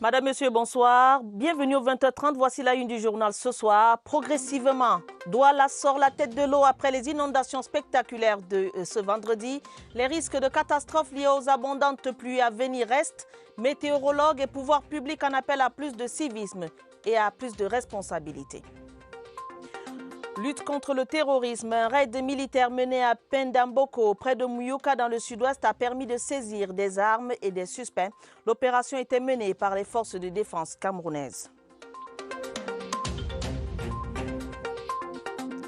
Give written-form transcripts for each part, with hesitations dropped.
Madame, Monsieur, bonsoir. Bienvenue au 20h30. Voici la une du journal ce soir. Progressivement, Douala sort la tête de l'eau après les inondations spectaculaires de ce vendredi. Les risques de catastrophes liés aux abondantes pluies à venir restent. Météorologues et pouvoirs publics en appellent à plus de civisme et à plus de responsabilité. Lutte contre le terrorisme, un raid militaire mené à Pendamboko, près de Muyuka dans le sud-ouest, a permis de saisir des armes et des suspects. L'opération était menée par les forces de défense camerounaises.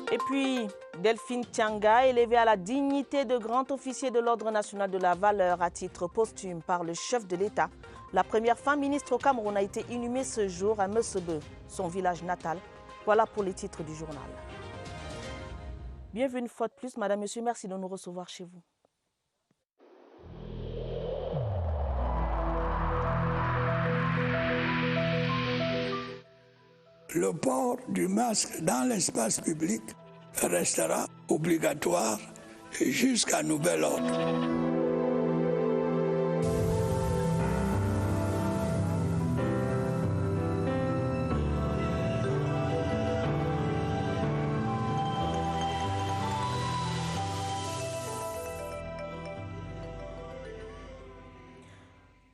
Et puis, Delphine Tianga, élevée à la dignité de grand officier de l'Ordre national de la valeur à titre posthume par le chef de l'État. La première femme ministre au Cameroun a été inhumée ce jour à Messebe, son village natal. Voilà pour les titres du journal. Bienvenue une fois de plus, Madame, Monsieur, merci de nous recevoir chez vous. Le port du masque dans l'espace public restera obligatoire jusqu'à nouvel ordre.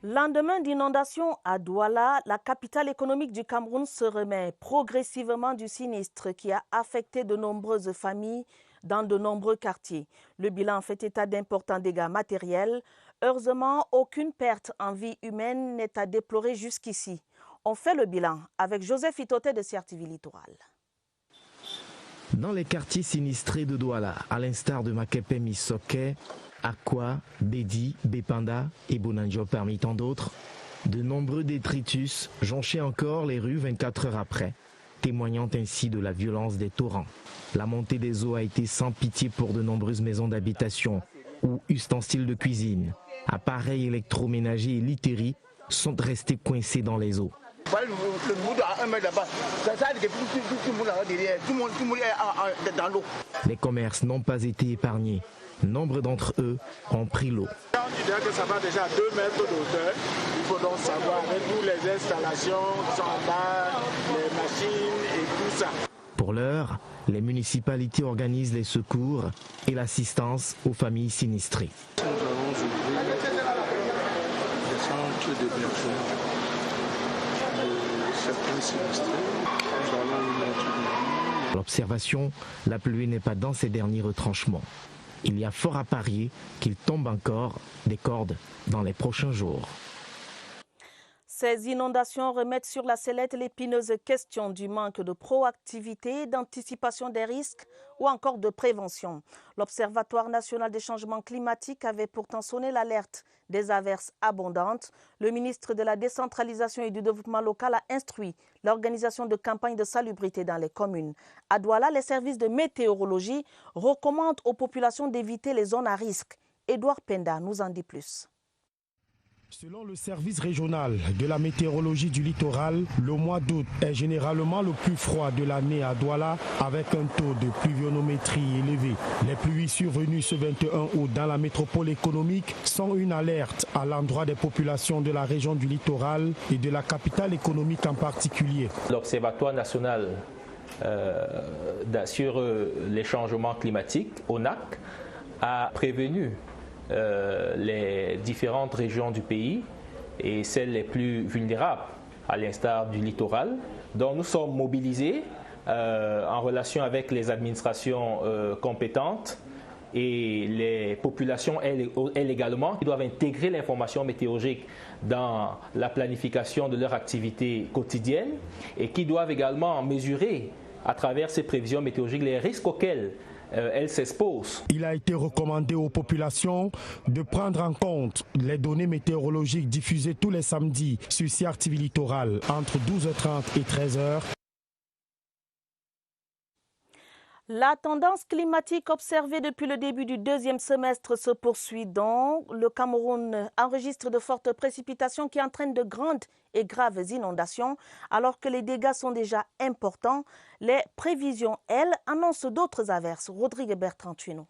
Lendemain d'inondation à Douala, la capitale économique du Cameroun se remet progressivement du sinistre qui a affecté de nombreuses familles dans de nombreux quartiers. Le bilan fait état d'importants dégâts matériels. Heureusement, aucune perte en vie humaine n'est à déplorer jusqu'ici. On fait le bilan avec Joseph Itoté de CR TV Littoral. Dans les quartiers sinistrés de Douala, à l'instar de Makepe Misoke, Akwa, Bedi, Bepanda et Bonanjo parmi tant d'autres, de nombreux détritus jonchaient encore les rues 24 heures après, témoignant ainsi de la violence des torrents. La montée des eaux a été sans pitié pour de nombreuses maisons d'habitation où ustensiles de cuisine, appareils électroménagers et literies sont restés coincés dans les eaux. Les commerces n'ont pas été épargnés. Nombre d'entre eux ont pris l'eau. On dirait que ça va déjà à 2 mètres d'auteur. Il faut donc savoir avec toutes les installations qui sont en bas, les machines et tout ça. Pour l'heure, les municipalités organisent les secours et l'assistance aux familles sinistrées. Nous allons ouvrir des centres d'hébergement de certains sinistrés. Nous allons y mettre L'observation, la pluie n'est pas dans ces derniers retranchements. Il y a fort à parier qu'il tombe encore des cordes dans les prochains jours. Ces inondations remettent sur la sellette l'épineuse question du manque de proactivité, d'anticipation des risques ou encore de prévention. L'Observatoire national des changements climatiques avait pourtant sonné l'alerte des averses abondantes. Le ministre de la décentralisation et du développement local a instruit l'organisation de campagnes de salubrité dans les communes. À Douala, les services de météorologie recommandent aux populations d'éviter les zones à risque. Édouard Penda nous en dit plus. Selon le service régional de la météorologie du littoral, le mois d'août est généralement le plus froid de l'année à Douala avec un taux de pluviométrie élevé. Les pluies survenues ce 21 août dans la métropole économique sont une alerte à l'endroit des populations de la région du littoral et de la capitale économique en particulier. L'Observatoire national sur les changements climatiques, ONAC, a prévenu les différentes régions du pays et celles les plus vulnérables, à l'instar du littoral. Donc nous sommes mobilisés en relation avec les administrations compétentes et les populations, elles également, qui doivent intégrer l'information météorologique dans la planification de leur activité quotidienne et qui doivent également mesurer à travers ces prévisions météorologiques les risques auxquels elle s'expose. Il a été recommandé aux populations de prendre en compte les données météorologiques diffusées tous les samedis sur CR TV Littoral entre 12h30 et 13h. La tendance climatique observée depuis le début du deuxième semestre se poursuit donc. Le Cameroun enregistre de fortes précipitations qui entraînent de grandes et graves inondations. Alors que les dégâts sont déjà importants, les prévisions, elles, annoncent d'autres averses. Rodrigue Bertrand-Tuino.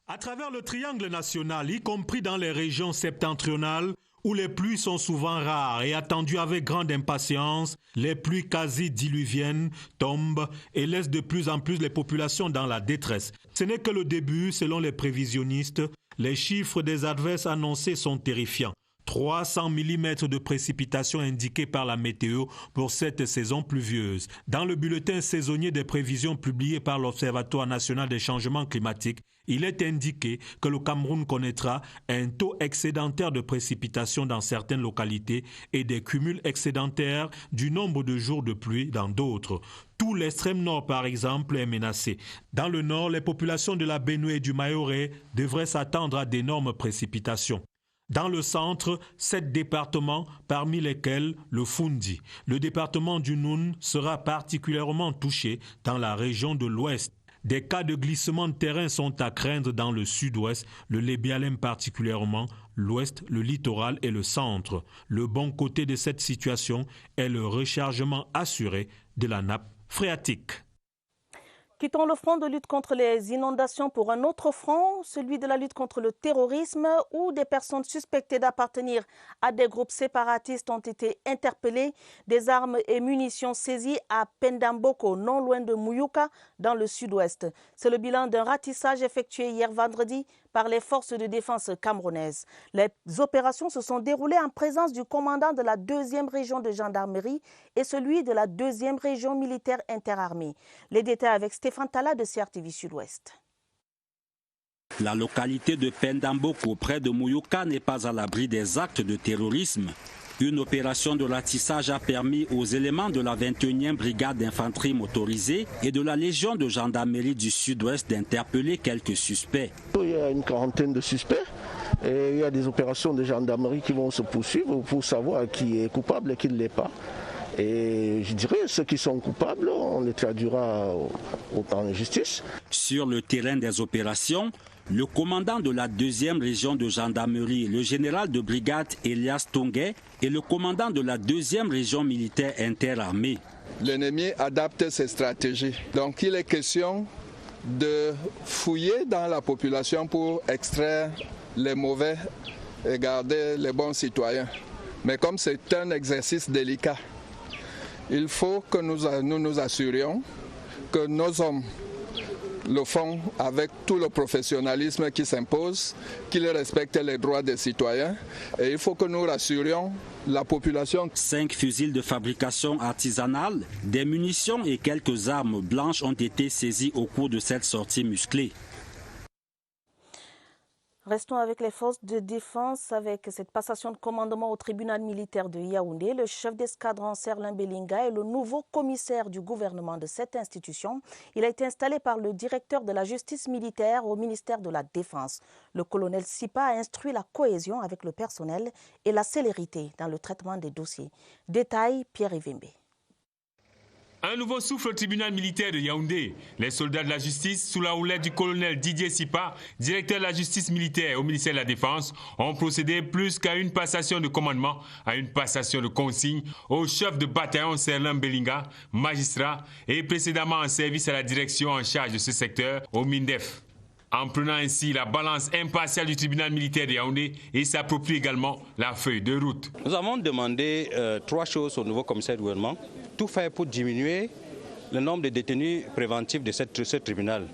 À travers le triangle national, y compris dans les régions septentrionales, où les pluies sont souvent rares et attendues avec grande impatience, les pluies quasi-diluviennes tombent et laissent de plus en plus les populations dans la détresse. Ce n'est que le début, selon les prévisionnistes. Les chiffres des adverses annoncés sont terrifiants. 300 mm de précipitations indiquées par la météo pour cette saison pluvieuse. Dans le bulletin saisonnier des prévisions publié par l'Observatoire national des changements climatiques, il est indiqué que le Cameroun connaîtra un taux excédentaire de précipitations dans certaines localités et des cumuls excédentaires du nombre de jours de pluie dans d'autres. Tout l'extrême nord, par exemple, est menacé. Dans le nord, les populations de la Benue et du Mayoré devraient s'attendre à d'énormes précipitations. Dans le centre, 7 départements, parmi lesquels le Fundi. Le département du Noun sera particulièrement touché dans la région de l'Ouest. Des cas de glissement de terrain sont à craindre dans le sud-ouest, le Lébialem particulièrement, l'ouest, le littoral et le centre. Le bon côté de cette situation est le rechargement assuré de la nappe phréatique. Quittons le front de lutte contre les inondations pour un autre front, celui de la lutte contre le terrorisme, où des personnes suspectées d'appartenir à des groupes séparatistes ont été interpellées. Des armes et munitions saisies à Pendamboko, non loin de Mouyouka, dans le sud-ouest. C'est le bilan d'un ratissage effectué hier vendredi par les forces de défense camerounaises. Les opérations se sont déroulées en présence du commandant de la 2e région de gendarmerie et celui de la 2e région militaire interarmée. Les détails avec Stéphane Tala de CRTV Sud-Ouest. La localité de Pendamboko, près de Mouyouka, n'est pas à l'abri des actes de terrorisme. Une opération de ratissage a permis aux éléments de la 21e brigade d'infanterie motorisée et de la Légion de gendarmerie du Sud-Ouest d'interpeller quelques suspects. Il y a une quarantaine de suspects et il y a des opérations de gendarmerie qui vont se poursuivre pour savoir qui est coupable et qui ne l'est pas. Et je dirais, ceux qui sont coupables, on les traduira en justice. Sur le terrain des opérations, le commandant de la 2e région de gendarmerie, le général de brigade Elias Tonguet, et le commandant de la 2e région militaire interarmée. L'ennemi adapte ses stratégies. Donc il est question de fouiller dans la population pour extraire les mauvais et garder les bons citoyens. Mais comme c'est un exercice délicat, il faut que nous nous assurions que nos hommes le font avec tout le professionnalisme qui s'impose, qu'ils respectent les droits des citoyens. Et il faut que nous rassurions la population. 5 fusils de fabrication artisanale, des munitions et quelques armes blanches ont été saisies au cours de cette sortie musclée. Restons avec les forces de défense avec cette passation de commandement au tribunal militaire de Yaoundé. Le chef d'escadron Serlin Belinga est le nouveau commissaire du gouvernement de cette institution. Il a été installé par le directeur de la justice militaire au ministère de la Défense. Le colonel Sipa a instruit la cohésion avec le personnel et la célérité dans le traitement des dossiers. Détail, Pierre Evembe. Un nouveau souffle au tribunal militaire de Yaoundé. Les soldats de la justice, sous la houlette du colonel Didier Sipa, directeur de la justice militaire au ministère de la Défense, ont procédé plus qu'à une passation de commandement, à une passation de consigne au chef de bataillon Serlin Belinga, magistrat et précédemment en service à la direction en charge de ce secteur au MINDEF. En prenant ainsi la balance impartiale du tribunal militaire de Yaoundé et s'approprie également la feuille de route. Nous avons demandé 3 choses au nouveau commissaire du gouvernement. Tout faire pour diminuer le nombre de détenus préventifs de ce tribunal.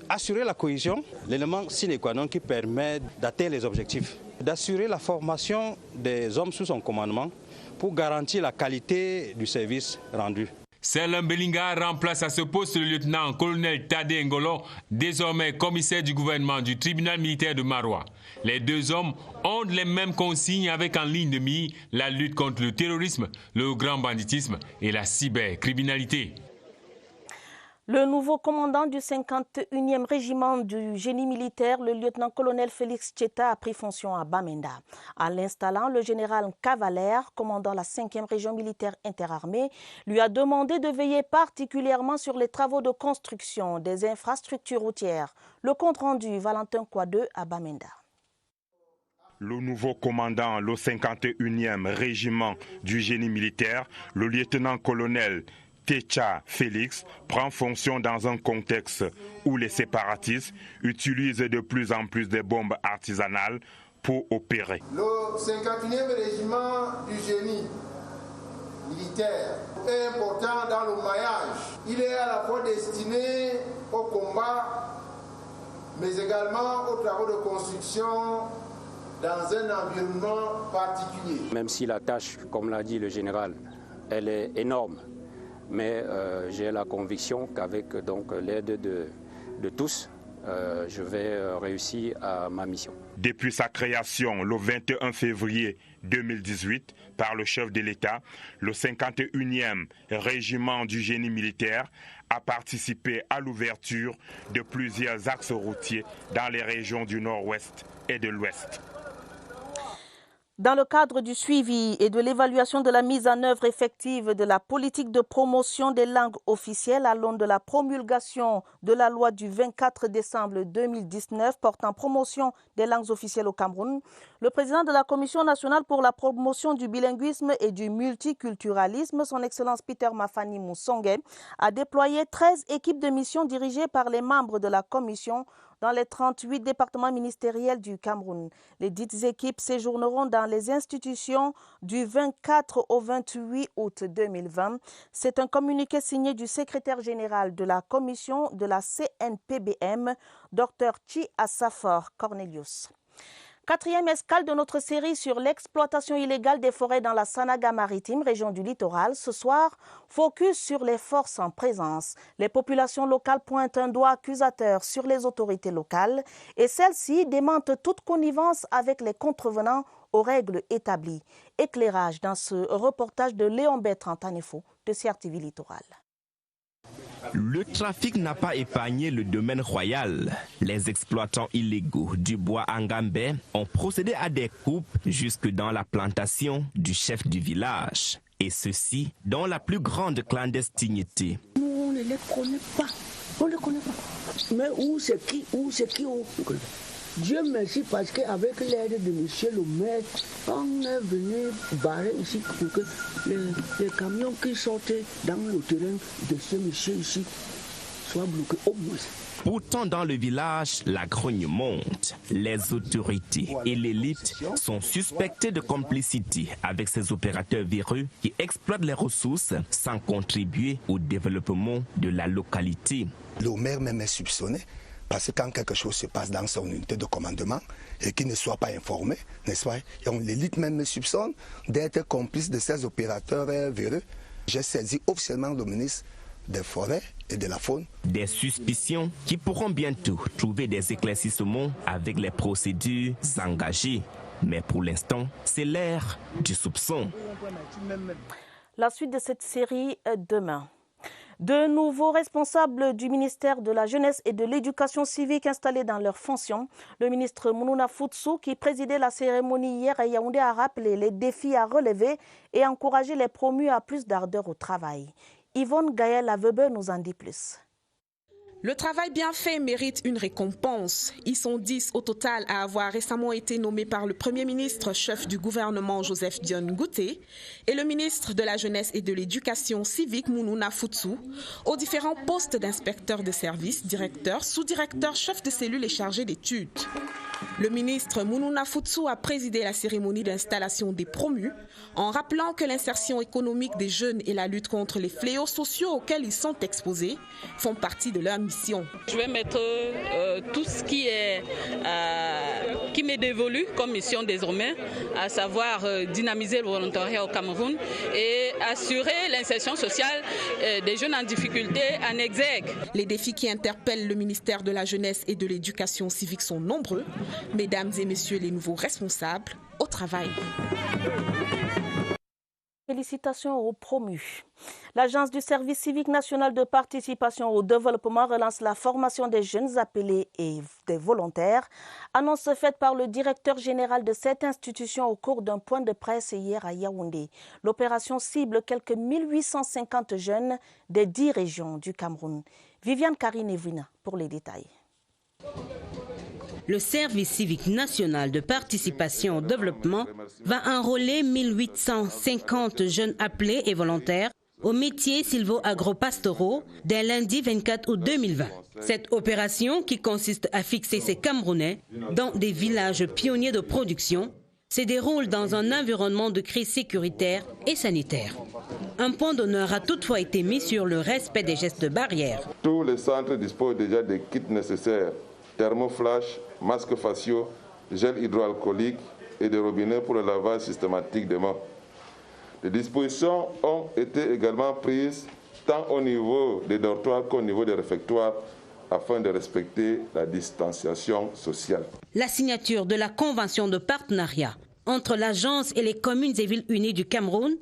Assurer la cohésion, l'élément sine qua non qui permet d'atteindre les objectifs. D'assurer la formation des hommes sous son commandement pour garantir la qualité du service rendu. Serlin Belinga remplace à ce poste le lieutenant-colonel Tadé Ngolo, désormais commissaire du gouvernement du tribunal militaire de Maroua. Les deux hommes ont les mêmes consignes avec en ligne de mire la lutte contre le terrorisme, le grand banditisme et la cybercriminalité. Le nouveau commandant du 51e régiment du génie militaire, le lieutenant-colonel Félix Tcheta, a pris fonction à Bamenda. En l'installant, le général Cavalaire, commandant la 5e région militaire interarmée, lui a demandé de veiller particulièrement sur les travaux de construction des infrastructures routières. Le compte-rendu, Valentin Kouadeux à Bamenda. Le nouveau commandant, le 51e régiment du génie militaire, le lieutenant-colonel Tchéta Félix, prend fonction dans un contexte où les séparatistes utilisent de plus en plus des bombes artisanales pour opérer. Le 51e régiment du génie militaire est important dans le maillage. Il est à la fois destiné au combat, mais également aux travaux de construction dans un environnement particulier. Même si la tâche, comme l'a dit le général, elle est énorme, mais j'ai la conviction qu'avec l'aide de tous, je vais réussir à ma mission. Depuis sa création le 21 février 2018 par le chef de l'État, le 51e régiment du génie militaire a participé à l'ouverture de plusieurs axes routiers dans les régions du Nord-Ouest et de l'Ouest. Dans le cadre du suivi et de l'évaluation de la mise en œuvre effective de la politique de promotion des langues officielles à l'aune de la promulgation de la loi du 24 décembre 2019 portant promotion des langues officielles au Cameroun, le président de la Commission nationale pour la promotion du bilinguisme et du multiculturalisme, son Excellence Peter Mafani Moussongé, a déployé 13 équipes de mission dirigées par les membres de la Commission dans les 38 départements ministériels du Cameroun. Les dites équipes séjourneront dans les institutions du 24 au 28 août 2020. C'est un communiqué signé du secrétaire général de la commission de la CNPBM, Dr Chi Assafor Cornelius. Quatrième escale de notre série sur l'exploitation illégale des forêts dans la Sanaga maritime, région du littoral. Ce soir, focus sur les forces en présence. Les populations locales pointent un doigt accusateur sur les autorités locales et celles-ci démentent toute connivence avec les contrevenants aux règles établies. Éclairage dans ce reportage de Léon Bertrand-Tanefo de CRTV Littoral. Le trafic n'a pas épargné le domaine royal. Les exploitants illégaux du bois Angambé ont procédé à des coupes jusque dans la plantation du chef du village. Et ceci dans la plus grande clandestinité. Nous, on ne les connaît pas. On ne les connaît pas. Mais où c'est qui Dieu merci parce qu'avec l'aide de monsieur le maire, on est venu barrer ici pour que les camions qui sortaient dans le terrain de ce monsieur ici soient bloqués au moins. Pourtant, dans le village, la grogne monte. Les autorités et l'élite sont suspectés de complicité avec ces opérateurs véreux qui exploitent les ressources sans contribuer au développement de la localité. Le maire même est soupçonné. Parce que quand quelque chose se passe dans son unité de commandement et qu'il ne soit pas informé, n'est-ce pas? L'élite même me soupçonne d'être complice de ces opérateurs véreux. J'ai saisi officiellement le ministre des Forêts et de la Faune. Des suspicions qui pourront bientôt trouver des éclaircissements avec les procédures engagées. Mais pour l'instant, c'est l'ère du soupçon. La suite de cette série demain. De nouveaux responsables du ministère de la Jeunesse et de l'Éducation civique installés dans leurs fonctions. Le ministre Mounouna Futsu, qui présidait la cérémonie hier à Yaoundé, a rappelé les défis à relever et encouragé les promus à plus d'ardeur au travail. Yvonne Gaël-Avebe nous en dit plus. Le travail bien fait mérite une récompense. Ils sont 10 au total à avoir récemment été nommés par le Premier ministre, chef du gouvernement Joseph Dione Ngouté, et le ministre de la Jeunesse et de l'Éducation civique Mounouna Futsu, aux différents postes d'inspecteur de service, directeur, sous-directeur, chef de cellule et chargé d'études. Le ministre Mounouna Futsu a présidé la cérémonie d'installation des promus en rappelant que l'insertion économique des jeunes et la lutte contre les fléaux sociaux auxquels ils sont exposés font partie de leur mission. Je vais mettre tout ce qui m'est dévolu comme mission désormais, à savoir dynamiser le volontariat au Cameroun et assurer l'insertion sociale des jeunes en difficulté en exergue. Les défis qui interpellent le ministère de la Jeunesse et de l'Éducation civique sont nombreux. Mesdames et messieurs les nouveaux responsables, au travail. Félicitations aux promus. L'Agence du service civique national de participation au développement relance la formation des jeunes appelés et des volontaires. Annonce faite par le directeur général de cette institution au cours d'un point de presse hier à Yaoundé. L'opération cible quelques 1850 jeunes des 10 régions du Cameroun. Viviane Karine-Evina pour les détails. Le service civique national de participation au développement va enrôler 1850 jeunes appelés et volontaires aux métiers sylvo-agro-pastoraux dès lundi 24 août 2020. Cette opération, qui consiste à fixer ces Camerounais dans des villages pionniers de production, se déroule dans un environnement de crise sécuritaire et sanitaire. Un point d'honneur a toutefois été mis sur le respect des gestes barrières. Tous les centres disposent déjà des kits nécessaires, thermoflash, masques faciaux, gel hydroalcoolique et des robinets pour le lavage systématique des mains. Des dispositions ont été également prises tant au niveau des dortoirs qu'au niveau des réfectoires afin de respecter la distanciation sociale. La signature de la convention de partenariat entre l'agence et les communes et villes unies du Cameroun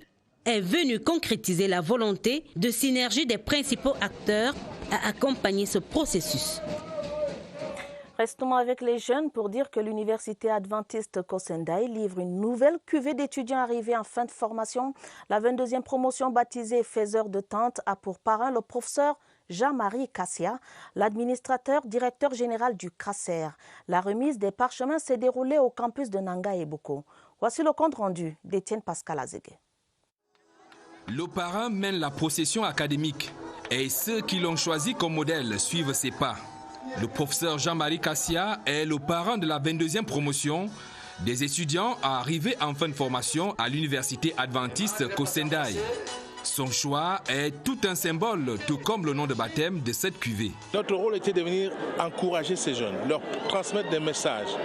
est venue concrétiser la volonté de synergie des principaux acteurs à accompagner ce processus. Restons avec les jeunes pour dire que l'université adventiste Kosendai livre une nouvelle cuvée d'étudiants arrivés en fin de formation. La 22e promotion baptisée Faiseurs de tentes a pour parrain le professeur Jean-Marie Kassia, l'administrateur directeur général du CRASER. La remise des parchemins s'est déroulée au campus de Nanga et Boko. Voici le compte rendu d'Étienne Pascal Azégué. Le parrain mène la procession académique et ceux qui l'ont choisi comme modèle suivent ses pas. Le professeur Jean-Marie Kassia est le parrain de la 22e promotion des étudiants arrivés en fin de formation à l'université adventiste Kosendai. Son choix est tout un symbole, tout comme le nom de baptême de cette cuvée. Notre rôle était de venir encourager ces jeunes, leur transmettre des messages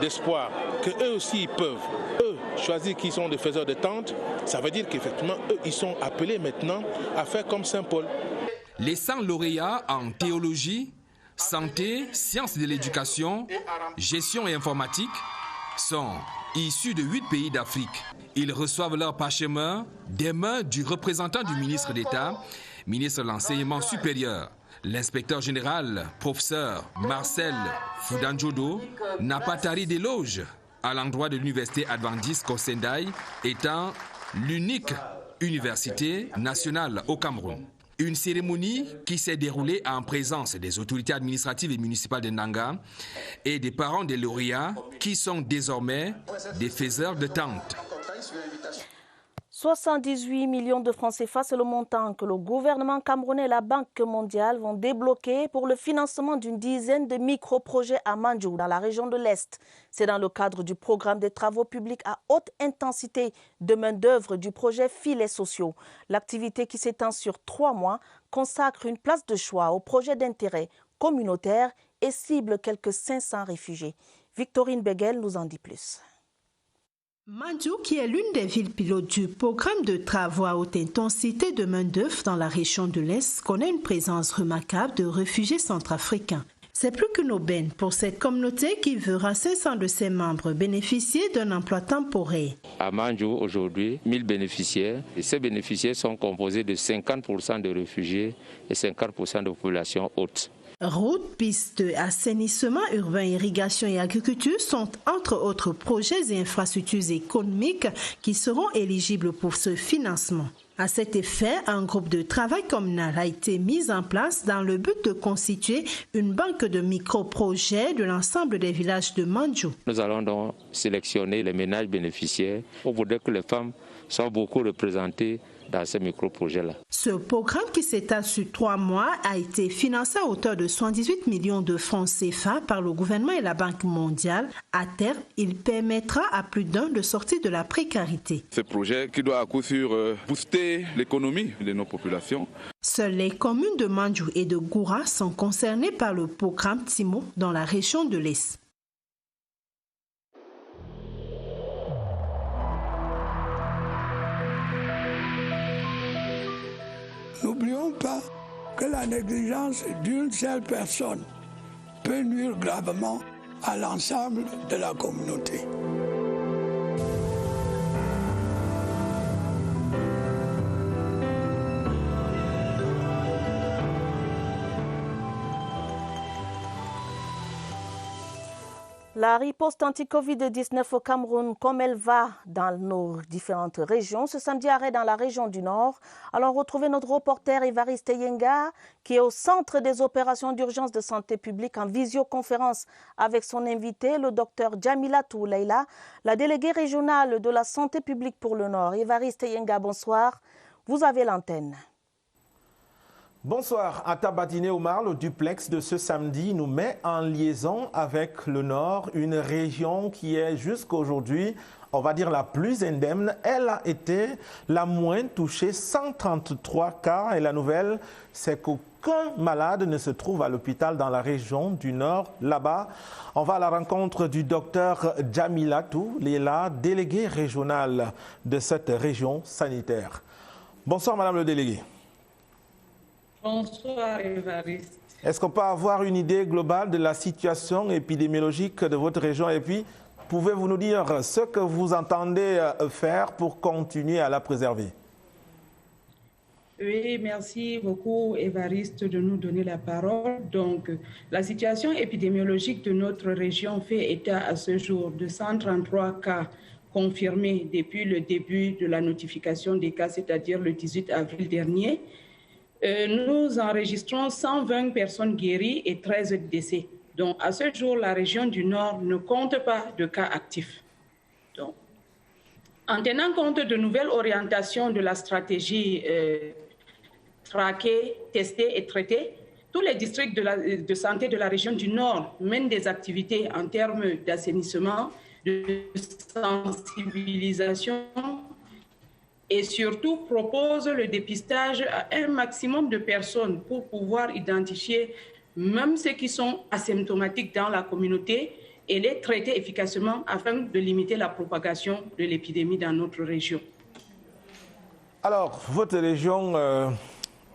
d'espoir, qu'eux aussi ils peuvent. Eux, choisir qu'ils sont des faiseurs de tentes, ça veut dire qu'effectivement, eux, ils sont appelés maintenant à faire comme Saint Paul. Les 100 lauréats en théologie, santé, sciences de l'éducation, gestion et informatique sont issus de 8 pays d'Afrique. Ils reçoivent leur parchemin des mains du représentant du ministre d'État, ministre de l'Enseignement supérieur. L'inspecteur général, professeur Marcel Foudanjodo, n'a pas tari d'éloges à l'endroit de l'université adventiste Kosendai, étant l'unique université nationale au Cameroun. Une cérémonie qui s'est déroulée en présence des autorités administratives et municipales de Nanga et des parents des lauréats qui sont désormais des faiseurs de tentes. 78 millions de francs CFA, c'est le montant que le gouvernement camerounais et la Banque mondiale vont débloquer pour le financement d'une dizaine de micro-projets à Mandjou, dans la région de l'Est. C'est dans le cadre du programme des travaux publics à haute intensité de main-d'œuvre du projet Filets sociaux. L'activité qui s'étend sur 3 mois consacre une place de choix au projet d'intérêt communautaire et cible quelques 500 réfugiés. Victorine Beguel nous en dit plus. Mandjou, qui est l'une des villes pilotes du programme de travaux à haute intensité de main-d'œuvre dans la région de l'Est, connaît une présence remarquable de réfugiés centrafricains. C'est plus qu'une aubaine pour cette communauté qui verra 500 de ses membres bénéficier d'un emploi temporaire. À Mandjou, aujourd'hui, 1000 bénéficiaires. Et ces bénéficiaires sont composés de 50% de réfugiés et 50% de population haute. Routes, pistes, assainissement urbain, irrigation et agriculture sont entre autres projets et infrastructures économiques qui seront éligibles pour ce financement. À cet effet, un groupe de travail communal a été mis en place dans le but de constituer une banque de micro-projets de l'ensemble des villages de Mandjou. Nous allons donc sélectionner les ménages bénéficiaires. On voudrait que les femmes soient beaucoup représentées dans ces micro-projets-là. Ce programme qui s'étale sur 3 mois a été financé à hauteur de 78 millions de francs CFA par le gouvernement et la Banque mondiale. À terme, il permettra à plus d'un de sortir de la précarité. Ce projet qui doit à coup sûr booster l'économie de nos populations. Seules les communes de Mandjou et de Goura sont concernées par le programme TIMO dans la région de l'Est. N'oublions pas que la négligence d'une seule personne peut nuire gravement à l'ensemble de la communauté. La riposte anti-Covid-19 au Cameroun, comme elle va dans nos différentes régions, ce samedi arrêt dans la région du Nord. Alors retrouvez notre reporter Évariste Yenga qui est au centre des opérations d'urgence de santé publique en visioconférence avec son invité, le docteur Djamila Touleila, la déléguée régionale de la santé publique pour le Nord. Évariste Yenga, bonsoir. Vous avez l'antenne. Bonsoir, Atta Badiné Omar, le duplex de ce samedi nous met en liaison avec le Nord, une région qui est jusqu'aujourd'hui, on va dire, la plus indemne. Elle a été la moins touchée, 133 cas. Et la nouvelle, c'est qu'aucun malade ne se trouve à l'hôpital dans la région du Nord. Là-bas, on va à la rencontre du docteur Djamilatou Lela, délégué régional de cette région sanitaire. Bonsoir, madame le délégué. Bonsoir, Évariste. Est-ce qu'on peut avoir une idée globale de la situation épidémiologique de votre région? Et puis, pouvez-vous nous dire ce que vous entendez faire pour continuer à la préserver? Oui, merci beaucoup, Évariste, de nous donner la parole. Donc, la situation épidémiologique de notre région fait état à ce jour de 133 cas confirmés depuis le début de la notification des cas, c'est-à-dire le 18 avril dernier. Nous enregistrons 120 personnes guéries et 13 décès. Donc, à ce jour, la région du Nord ne compte pas de cas actifs. Donc, en tenant compte de nouvelles orientations de la stratégie traquer, tester et traiter, tous les districts de santé de la région du Nord mènent des activités en termes d'assainissement, de sensibilisation, et surtout propose le dépistage à un maximum de personnes pour pouvoir identifier même ceux qui sont asymptomatiques dans la communauté et les traiter efficacement afin de limiter la propagation de l'épidémie dans notre région. Alors, votre région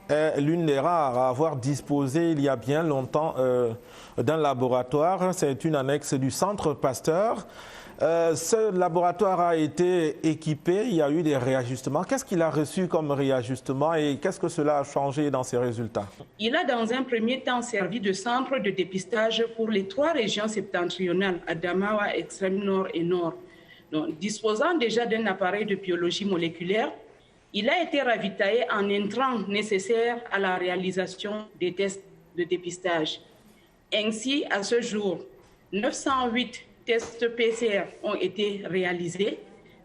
est l'une des rares à avoir disposé il y a bien longtemps d'un laboratoire. C'est une annexe du Centre Pasteur. Ce laboratoire a été équipé, il y a eu des réajustements. Qu'est-ce qu'il a reçu comme réajustement et qu'est-ce que cela a changé dans ses résultats? Il a dans un premier temps servi de centre de dépistage pour les 3 régions septentrionales, Adamawa, Extrême Nord et Nord. Donc, disposant déjà d'un appareil de biologie moléculaire, il a été ravitaillé en intrants nécessaires à la réalisation des tests de dépistage. Ainsi, à ce jour, 908 tests PCR ont été réalisés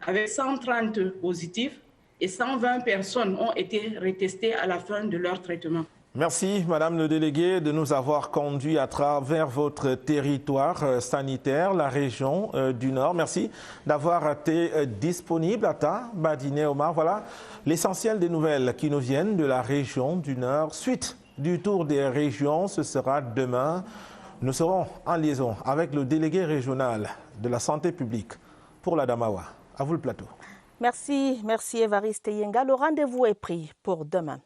avec 130 positifs et 120 personnes ont été retestées à la fin de leur traitement. Merci, Madame le délégué, de nous avoir conduits à travers votre territoire sanitaire, la région du Nord. Merci d'avoir été disponible. Atta Badiné Omar, voilà l'essentiel des nouvelles qui nous viennent de la région du Nord. Suite du tour des régions, ce sera demain. Nous serons en liaison avec le délégué régional de la santé publique pour l'Adamawa. À vous le plateau. Merci Évariste Yenga. Le rendez-vous est pris pour demain.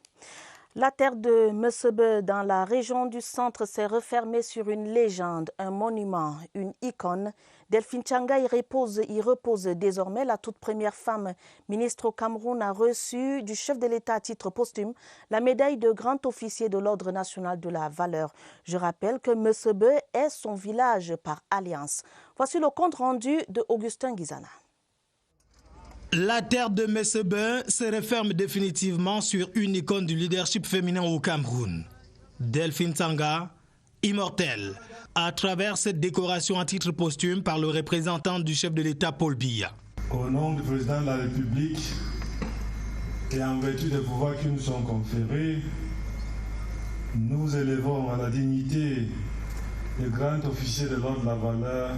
La terre de Mesebe dans la région du centre s'est refermée sur une légende, un monument, une icône. Delphine Changa y repose désormais. La toute première femme ministre au Cameroun a reçu du chef de l'État à titre posthume la médaille de grand officier de l'Ordre national de la valeur. Je rappelle que Mesebe est son village par alliance. Voici le compte rendu de Augustin Guizana. La terre de Mesebe se referme définitivement sur une icône du leadership féminin au Cameroun. Delphine Tsanga, immortelle, à travers cette décoration à titre posthume par le représentant du chef de l'État Paul Biya. Au nom du président de la République et en vertu des pouvoirs qui nous sont conférés, nous élevons à la dignité de grand officier de l'Ordre de la valeur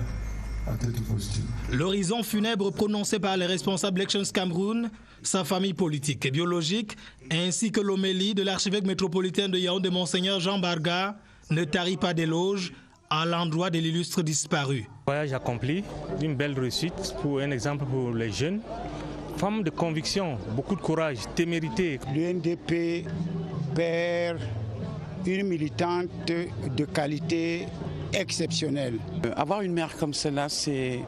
à titre posthume. L'horizon funèbre prononcé par les responsables Elections Cameroun, sa famille politique et biologique, ainsi que l'homélie de l'archevêque métropolitain de Yaoundé, Monseigneur Jean Barga, ne tarit pas d'éloges à l'endroit de l'illustre disparu. Voyage accompli, une belle réussite, pour un exemple pour les jeunes. Femme de conviction, beaucoup de courage, témérité. L'UNDP perd une militante de qualité exceptionnelle. Avoir une mère comme celle-là, c'est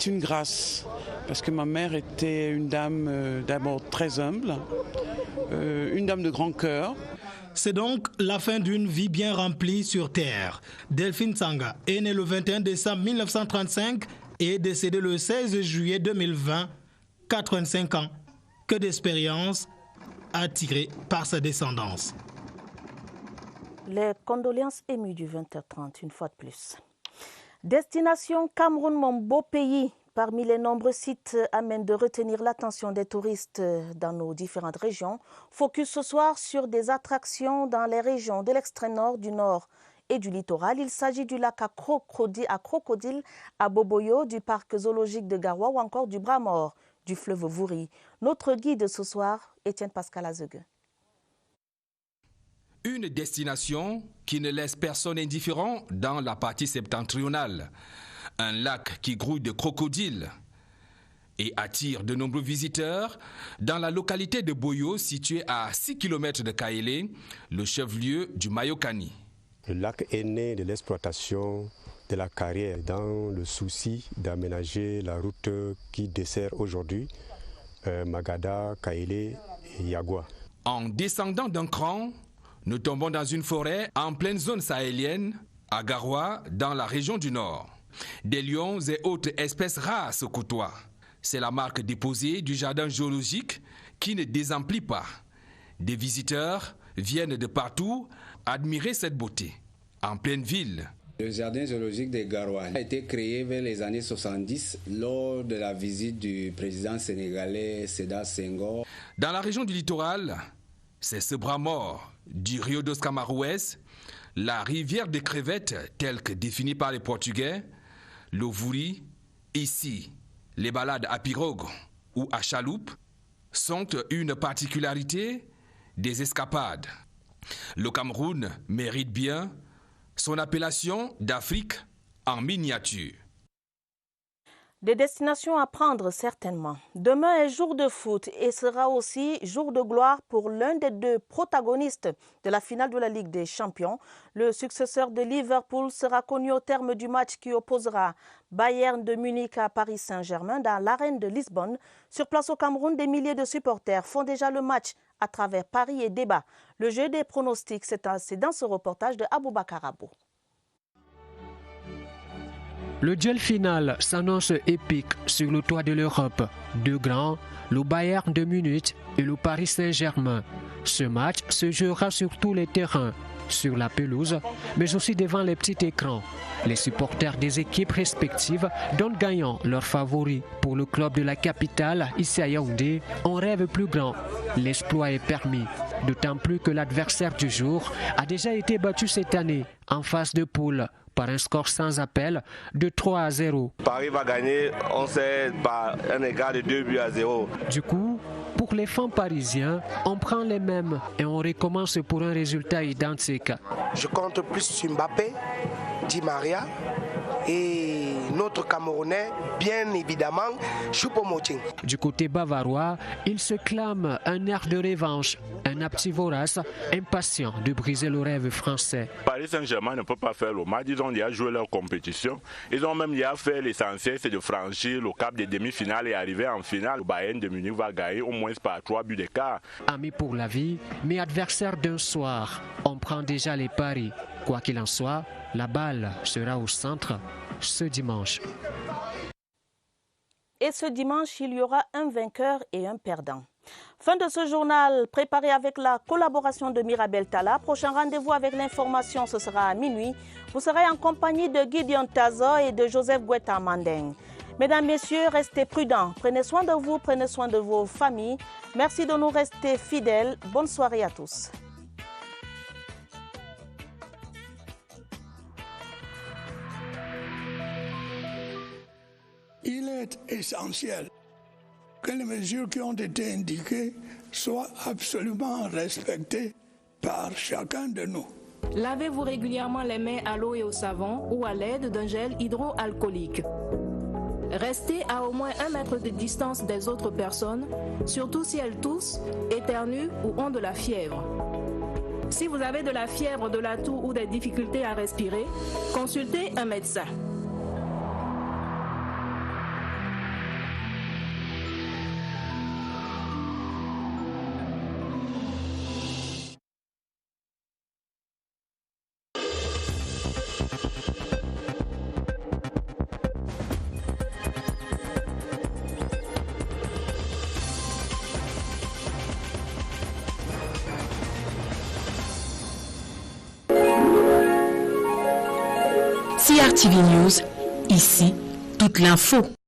une grâce. Parce que ma mère était une dame d'abord très humble, une dame de grand cœur. C'est donc la fin d'une vie bien remplie sur Terre. Delphine Tsanga est née le 21 décembre 1935 et est décédée le 16 juillet 2020, 85 ans. Que d'expérience attirée par sa descendance. Les condoléances émues du 20h30, une fois de plus. Destination Cameroun, mon beau pays. parmi les nombreux sites amènent de retenir l'attention des touristes dans nos différentes régions. Focus ce soir sur des attractions dans les régions de l'extrême nord, du nord et du littoral. Il s'agit du lac à Crocodile, à Boboyo, du parc zoologique de Garoua ou encore du bras mort du fleuve Vouri. Notre guide ce soir, Étienne Pascal Azegue. Une destination qui ne laisse personne indifférent dans la partie septentrionale. Un lac qui grouille de crocodiles et attire de nombreux visiteurs dans la localité de Boyo, située à 6 km de Kaélé, le chef-lieu du Mayokani. Le lac est né de l'exploitation de la carrière dans le souci d'aménager la route qui dessert aujourd'hui Magada, Kaélé et Yagua. En descendant d'un cran, nous tombons dans une forêt en pleine zone sahélienne, à Garoua, dans la région du Nord. Des lions et autres espèces rares se côtoient. C'est la marque déposée du jardin géologique qui ne désemplit pas. Des visiteurs viennent de partout admirer cette beauté. En pleine ville. Le jardin zoologique de Garoua a été créé vers les années 70 lors de la visite du président sénégalais Sédar Senghor. Dans la région du littoral, c'est ce bras mort du Rio dos Camarouès, la rivière des crevettes telle que définie par les Portugais, le Vouri. Ici, les balades à pirogue ou à chaloupe sont une particularité des escapades. Le Cameroun mérite bien son appellation d'Afrique en miniature. Des destinations à prendre certainement. Demain est jour de foot et sera aussi jour de gloire pour l'un des deux protagonistes de la finale de la Ligue des Champions. Le successeur de Liverpool sera connu au terme du match qui opposera Bayern de Munich à Paris Saint-Germain dans l'arène de Lisbonne. Sur place au Cameroun, des milliers de supporters font déjà le match à travers Paris et débat. Le jeu des pronostics, c'est dans ce reportage de Aboubakar Abou. Le duel final s'annonce épique sur le toit de l'Europe. Deux grands, le Bayern de Munich et le Paris Saint-Germain. Ce match se jouera sur tous les terrains, sur la pelouse, mais aussi devant les petits écrans. Les supporters des équipes respectives donnent gagnant leurs favoris. Pour le club de la capitale, ici à Yaoundé, on rêve plus grand. L'exploit est permis, d'autant plus que l'adversaire du jour a déjà été battu cette année en phase de poule par un score sans appel de 3-0. Paris va gagner, on sait, par un écart de 2-0. Du coup, pour les fans parisiens, on prend les mêmes et on recommence pour un résultat identique. Je compte plus sur Mbappé, Di Maria et notre Camerounais, bien évidemment, Choupo-Moting. Du côté bavarois, il se clame un air de revanche, un apti vorace, impatient de briser le rêve français. Paris Saint-Germain ne peut pas faire le match, ils ont déjà joué leur compétition. Ils ont même déjà fait l'essentiel, c'est de franchir le cap des demi-finales et arriver en finale. Le Bayern de Munich va gagner au moins par 3 buts d'écart. Amis pour la vie, mais adversaires d'un soir, on prend déjà les paris. Quoi qu'il en soit, la balle sera au centre ce dimanche. Et ce dimanche, il y aura un vainqueur et un perdant. Fin de ce journal préparé avec la collaboration de Mirabel Tala. Prochain rendez-vous avec l'information, ce sera à minuit. Vous serez en compagnie de Gideon Tazo et de Joseph Guetta Mandeng. Mesdames, Messieurs, restez prudents. Prenez soin de vous, prenez soin de vos familles. Merci de nous rester fidèles. Bonne soirée à tous. Il est essentiel que les mesures qui ont été indiquées soient absolument respectées par chacun de nous. Lavez-vous régulièrement les mains à l'eau et au savon ou à l'aide d'un gel hydroalcoolique. Restez à au moins 1 mètre de distance des autres personnes, surtout si elles toussent, éternuent ou ont de la fièvre. Si vous avez de la fièvre, de la toux ou des difficultés à respirer, consultez un médecin. CRTV News, ici, toute l'info.